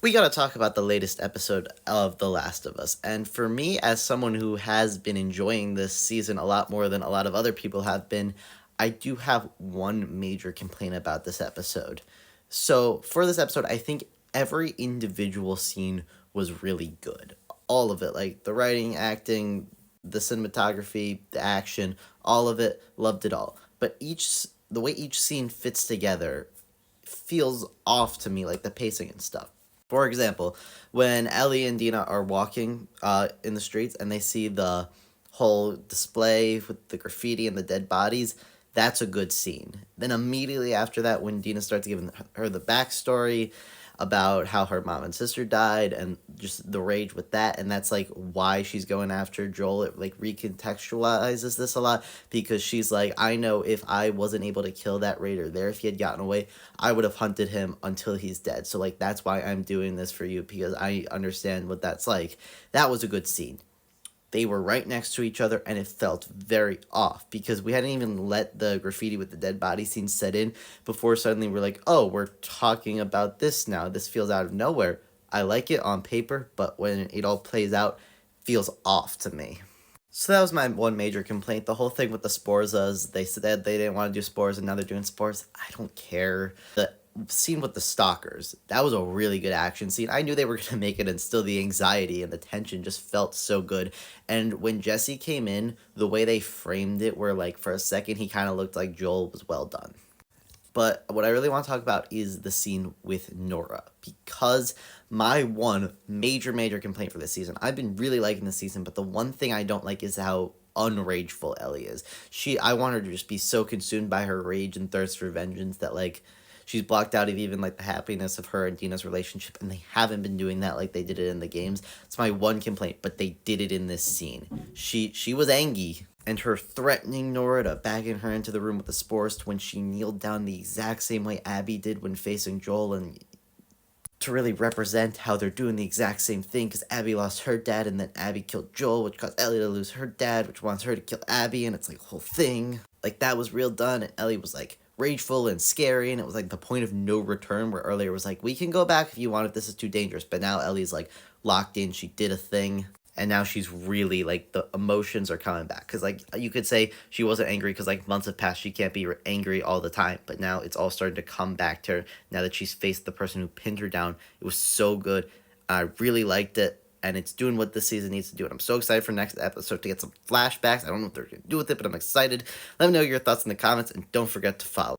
We gotta talk about the latest episode of The Last of Us. And for me, as someone who has been enjoying this season a lot more than a lot of other people have been, I do have one major complaint about this episode. So, for this episode, I think every individual scene was really good. All of it, like the writing, acting, the cinematography, the action, all of it, loved it all. But the way each scene fits together feels off to me, like the pacing and stuff. For example, when Ellie and Dina are walking in the streets and they see the whole display with the graffiti and the dead bodies, that's a good scene. Then immediately after that, when Dina starts giving her the backstory about how her mom and sister died and just the rage with that, and that's like why she's going after Joel. It like recontextualizes this a lot because she's like, I know if I wasn't able to kill that raider there, if he had gotten away, I would have hunted him until he's dead. So like that's why I'm doing this for you, because I understand what that's like. That was a good scene. They were right next to each other and it felt very off because we hadn't even let the graffiti with the dead body scene set in before suddenly we're like, oh, we're talking about this now. This feels out of nowhere. I like it on paper, but when it all plays out, it feels off to me. So that was my one major complaint. The whole thing with the Sporzas, they said they didn't want to do spores and now they're doing spores. I don't care. The scene with the stalkers, that was a really good action scene. I knew they were going to make it, and still the anxiety and the tension just felt so good. And when Jesse came in, the way they framed it, where like for a second he kind of looked like Joel, was well done. But what I really want to talk about is the scene with Nora, because my one major complaint for this season, I've been really liking this season, but the one thing I don't like is how unrageful Ellie is. I want her to just be so consumed by her rage and thirst for vengeance that like she's blocked out of even like the happiness of her and Dina's relationship, and they haven't been doing that like they did it in the games. It's my one complaint, but they did it in this scene. She was angry, and her threatening Nora to bagging her into the room with the spores, to when she kneeled down the exact same way Abby did when facing Joel, and to really represent how they're doing the exact same thing, because Abby lost her dad and then Abby killed Joel, which caused Ellie to lose her dad, which wants her to kill Abby, and it's like a whole thing. Like, that was real done, and Ellie was like rageful and scary, and it was like the point of no return, where earlier it was like, we can go back if you want, if this is too dangerous, but now Ellie's like locked in, she did a thing, and now she's really like, the emotions are coming back, because like you could say she wasn't angry because like months have passed, she can't be angry all the time, but now it's all starting to come back to her now that she's faced the person who pinned her down. It was so good. I really liked it, and it's doing what this season needs to do, and I'm so excited for next episode to get some flashbacks. I don't know what they're gonna do with it, but I'm excited. Let me know your thoughts in the comments, and don't forget to follow.